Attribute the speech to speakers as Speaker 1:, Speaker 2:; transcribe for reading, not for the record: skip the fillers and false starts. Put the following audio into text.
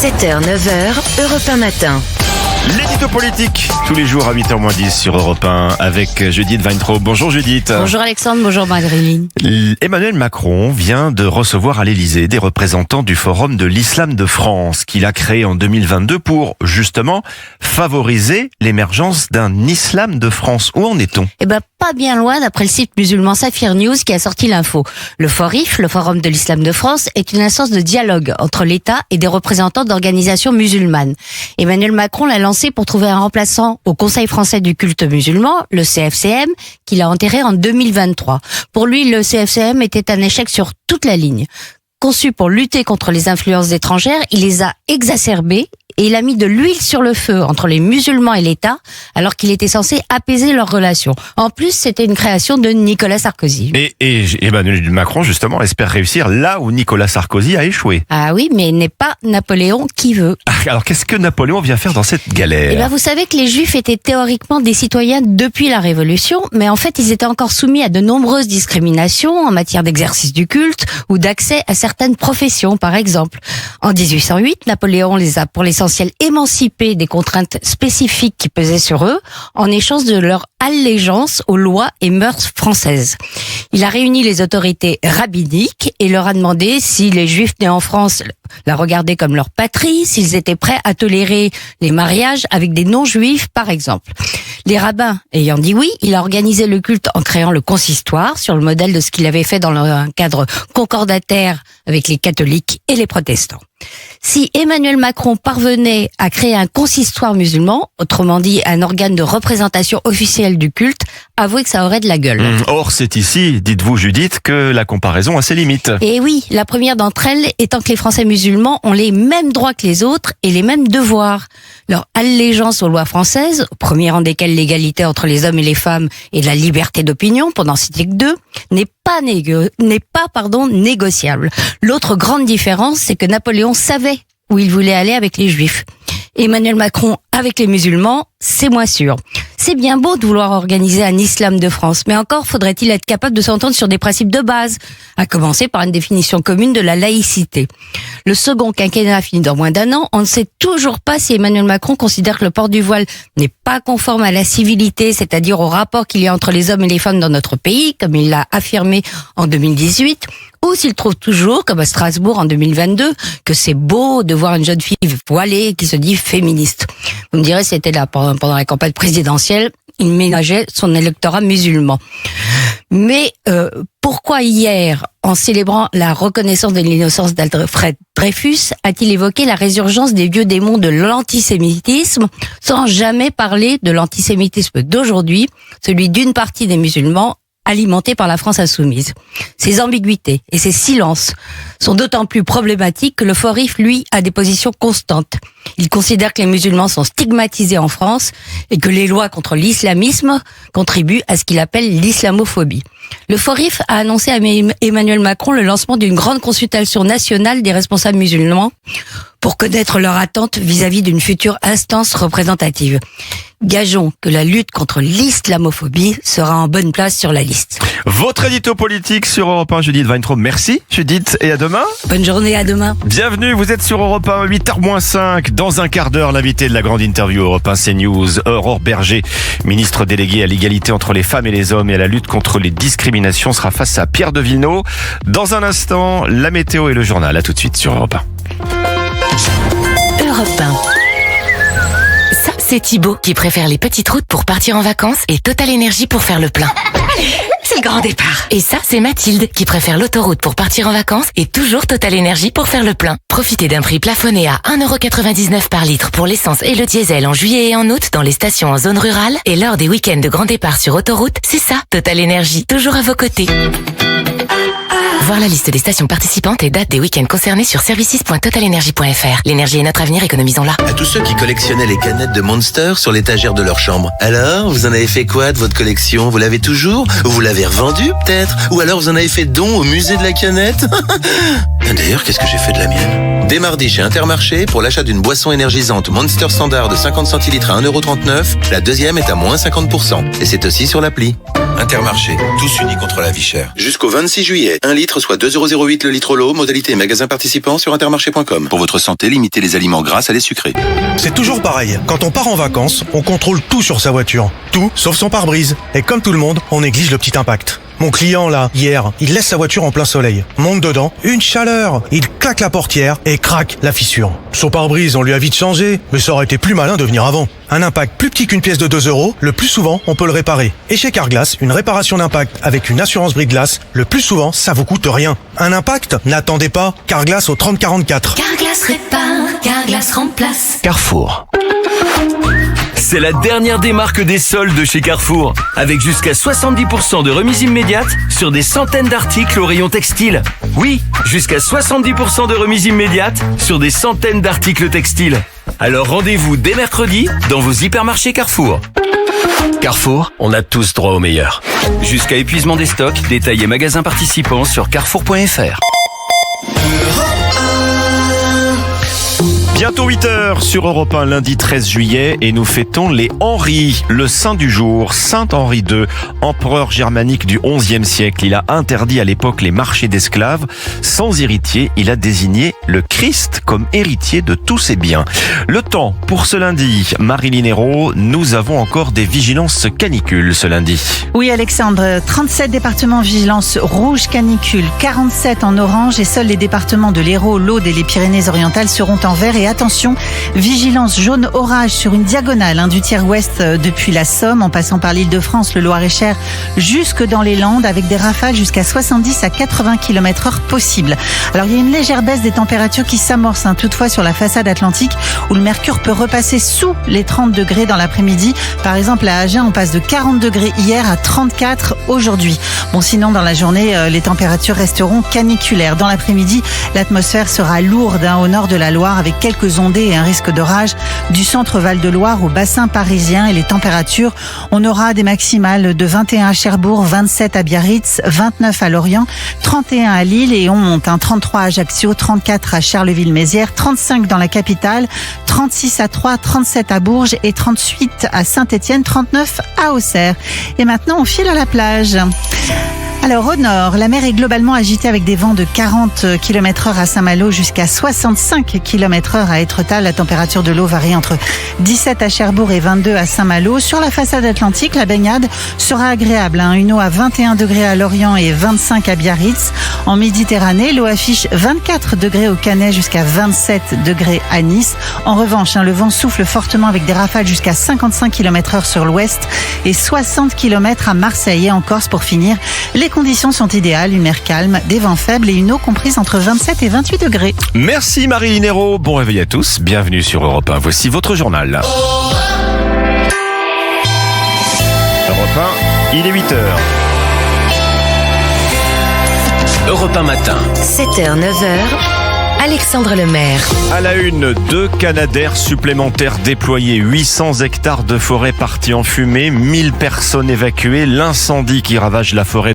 Speaker 1: 7h, 9h, Europe 1 matin.
Speaker 2: L'édito politique, tous les jours à 8h-10 sur Europe 1 avec Judith Weintraub. Bonjour Judith.
Speaker 3: Bonjour Alexandre, bonjour Madeline.
Speaker 2: Emmanuel Macron vient de recevoir à l'Elysée des représentants du Forum de l'Islam de France qu'il a créé en 2022 pour justement favoriser l'émergence d'un islam de France. Où en est-on ?
Speaker 3: Pas bien loin d'après le site musulman Saphir News qui a sorti l'info. Le FORIF, le Forum de l'Islam de France, est une instance de dialogue entre l'État et des représentants d'organisations musulmanes. Emmanuel Macron l'a lancé pour trouver un remplaçant au Conseil français du culte musulman, le CFCM, qu'il a enterré en 2023. Pour lui, le CFCM était un échec sur toute la ligne. Conçu pour lutter contre les influences étrangères, il les a exacerbées et il a mis de l'huile sur le feu entre les musulmans et l'État, alors qu'il était censé apaiser leurs relations. En plus, c'était une création de Nicolas Sarkozy.
Speaker 2: Et Emmanuel Macron, justement, espère réussir là où Nicolas Sarkozy a échoué.
Speaker 3: Ah oui, mais il n'est pas Napoléon qui veut.
Speaker 2: Alors, qu'est-ce que Napoléon vient faire dans cette galère ?
Speaker 3: Vous savez que les Juifs étaient théoriquement des citoyens depuis la Révolution, mais en fait, ils étaient encore soumis à de nombreuses discriminations en matière d'exercice du culte ou d'accès à certaines professions, par exemple. En 1808, Napoléon les a pour l'essentiel émancipés des contraintes spécifiques qui pesaient sur eux, en échange de leur allégeance aux lois et mœurs françaises. Il a réuni les autorités rabbiniques et leur a demandé si les Juifs nés en France la regardaient comme leur patrie, s'ils étaient prêts à tolérer les mariages avec des non-juifs, par exemple. Les rabbins ayant dit oui, il a organisé le culte en créant le consistoire, sur le modèle de ce qu'il avait fait dans un cadre concordataire avec les catholiques et les protestants. Si Emmanuel Macron parvenait à créer un consistoire musulman, autrement dit un organe de représentation officielle du culte, avouez que ça aurait de la gueule.
Speaker 2: Or, c'est ici, dites-vous Judith, que la comparaison a ses limites.
Speaker 3: Et oui, la première d'entre elles étant que les Français musulmans ont les mêmes droits que les autres et les mêmes devoirs. Leur allégeance aux lois françaises, au premier rang desquelles l'égalité entre les hommes et les femmes et la liberté d'opinion, pour n'en citer que deux, n'est pas négociable. L'autre grande différence, c'est que Napoléon savait où il voulait aller avec les Juifs. Emmanuel Macron avec les musulmans, c'est moins sûr. C'est bien beau de vouloir organiser un islam de France, mais encore faudrait-il être capable de s'entendre sur des principes de base, à commencer par une définition commune de la laïcité. Le second quinquennat finit dans moins d'un an, on ne sait toujours pas si Emmanuel Macron considère que le port du voile n'est pas conforme à la civilité, c'est-à-dire au rapport qu'il y a entre les hommes et les femmes dans notre pays, comme il l'a affirmé en 2018, ou s'il trouve toujours, comme à Strasbourg en 2022, que c'est beau de voir une jeune fille voilée qui se dit féministe. Vous me direz, c'était là pendant la campagne présidentielle, il ménageait son électorat musulman. Mais pourquoi hier, en célébrant la reconnaissance de l'innocence d'Alfred Dreyfus, a-t-il évoqué la résurgence des vieux démons de l'antisémitisme, sans jamais parler de l'antisémitisme d'aujourd'hui, celui d'une partie des musulmans, alimenté par la France insoumise. Ces ambiguïtés et ces silences sont d'autant plus problématiques que le FORIF, lui, a des positions constantes. Il considère que les musulmans sont stigmatisés en France et que les lois contre l'islamisme contribuent à ce qu'il appelle l'islamophobie. Le FORIF a annoncé à Emmanuel Macron le lancement d'une grande consultation nationale des responsables musulmans pour connaître leurs attentes vis-à-vis d'une future instance représentative. Gageons que la lutte contre l'islamophobie sera en bonne place sur la liste.
Speaker 2: Votre édito politique sur Europe 1, Judith Weintraub. Merci Judith et à demain.
Speaker 3: Bonne journée, à demain.
Speaker 2: Bienvenue, vous êtes sur Europe 1, 8h-5. Dans un quart d'heure, l'invité de la grande interview Europe 1 CNews, Aurore Berger, ministre déléguée à l'égalité entre les femmes et les hommes et à la lutte contre les discriminations, sera face à Pierre de Villeneuve. Dans un instant, la météo et le journal. À tout de suite sur Europe 1.
Speaker 1: Europe 1. Ça, c'est Thibaut qui préfère les petites routes pour partir en vacances et Total Énergie pour faire le plein.
Speaker 4: C'est le grand départ.
Speaker 1: Et ça, c'est Mathilde qui préfère l'autoroute pour partir en vacances et toujours Total Énergie pour faire le plein. Profitez d'un prix plafonné à 1,99€ par litre pour l'essence et le diesel en juillet et en août dans les stations en zone rurale et lors des week-ends de grand départ sur autoroute. C'est ça, Total Énergie, toujours à vos côtés. Voir la liste des stations participantes et dates des week-ends concernés sur services.totalenergie.fr. L'énergie est notre avenir, économisons-la.
Speaker 5: À tous ceux qui collectionnaient les canettes de Monster sur l'étagère de leur chambre. Alors, vous en avez fait quoi de votre collection ? Vous l'avez toujours ou vous l'avez avez revendu peut-être? Ou alors vous en avez fait don au musée de la canette? D'ailleurs, qu'est-ce que j'ai fait de la mienne? Dès mardi chez Intermarché, pour l'achat d'une boisson énergisante Monster Standard de 50 centilitres à 1,39 €, la deuxième est à moins 50%. Et c'est aussi sur l'appli. Intermarché, tous unis contre la vie chère. Jusqu'au 26 juillet, 1 litre soit 2,08 € le litre l'eau, modalité magasin participant sur intermarché.com. Pour votre santé, limitez les aliments gras à les sucrés.
Speaker 6: C'est toujours pareil. Quand on part en vacances, on contrôle tout sur sa voiture. Tout, sauf son pare-brise. Et comme tout le monde, on néglige le petit impact. Mon client, là, hier, il laisse sa voiture en plein soleil. Monte dedans, une chaleur. Il claque la portière et craque la fissure. Son pare-brise, on lui a vite changé, mais ça aurait été plus malin de venir avant. Un impact plus petit qu'une pièce de 2 €, le plus souvent, on peut le réparer. Et chez Carglass, une réparation d'impact avec une assurance brise-glace, le plus souvent, ça vous coûte rien. Un impact? N'attendez pas. Carglass au 30 44.
Speaker 1: Carglass répare, Carglass remplace.
Speaker 2: Carrefour.
Speaker 7: C'est la dernière des marques des soldes de chez Carrefour, avec jusqu'à 70% de remise immédiate sur des centaines d'articles au rayon textile. Oui, jusqu'à 70% de remise immédiate sur des centaines d'articles textiles. Alors rendez-vous dès mercredi dans vos hypermarchés Carrefour. Carrefour, on a tous droit au meilleur. Jusqu'à épuisement des stocks, détaillez magasins participants sur carrefour.fr.
Speaker 2: Bientôt 8h sur Europe 1, lundi 13 juillet, et nous fêtons les Henri, le saint du jour, Saint Henri II, empereur germanique du XIe siècle. Il a interdit à l'époque les marchés d'esclaves. Sans héritier, il a désigné le Christ comme héritier de tous ses biens. Le temps pour ce lundi, Marilyn Hérault, nous avons encore des vigilances canicule ce lundi.
Speaker 8: Oui Alexandre, 37 départements vigilance rouge canicule, 47 en orange et seuls les départements de l'Hérault, l'Aude et les Pyrénées-Orientales seront en vert. Et attention, vigilance jaune orage sur une diagonale du tiers ouest depuis la Somme en passant par l'Île-de-France, le Loir-et-Cher jusque dans les Landes avec des rafales jusqu'à 70 à 80 km/h possibles. Alors il y a une légère baisse des températures qui s'amorce toutefois sur la façade atlantique où le mercure peut repasser sous les 30 degrés dans l'après-midi. Par exemple à Agen on passe de 40 degrés hier à 34 aujourd'hui. Bon sinon dans la journée les températures resteront caniculaires. Dans l'après-midi l'atmosphère sera lourde au nord de la Loire avec quelques ondées et un risque d'orage du centre Val-de-Loire au bassin parisien. Et les températures, on aura des maximales de 21 à Cherbourg, 27 à Biarritz, 29 à Lorient, 31 à Lille et on monte 33 à Ajaccio, 34 à Charleville-Mézières, 35 dans la capitale, 36 à Troyes, 37 à Bourges et 38 à Saint-Étienne, 39 à Auxerre. Et maintenant, on file à la plage. Alors au nord, la mer est globalement agitée avec des vents de 40 km/h à Saint-Malo jusqu'à 65 km/h à Étretat. La température de l'eau varie entre 17 à Cherbourg et 22 à Saint-Malo. Sur la façade atlantique, la baignade sera agréable. Une eau à 21 degrés à Lorient et 25 à Biarritz. En Méditerranée, l'eau affiche 24 degrés au Canet jusqu'à 27 degrés à Nice. En revanche, le vent souffle fortement avec des rafales jusqu'à 55 km/h sur l'ouest et 60 km à Marseille et en Corse pour finir. Les conditions sont idéales, une mer calme, des vents faibles et une eau comprise entre 27 et 28 degrés.
Speaker 2: Merci Marilyn Hérault, bon réveil à tous, bienvenue sur Europe 1, voici votre journal. Europe 1, il est 8h.
Speaker 7: Europe 1 matin.
Speaker 1: 7h, 9h. Alexandre Lemaire.
Speaker 2: À la une, 2 Canadair supplémentaires déployés, 800 hectares de forêt partis en fumée, 1000 personnes évacuées, l'incendie qui ravage la forêt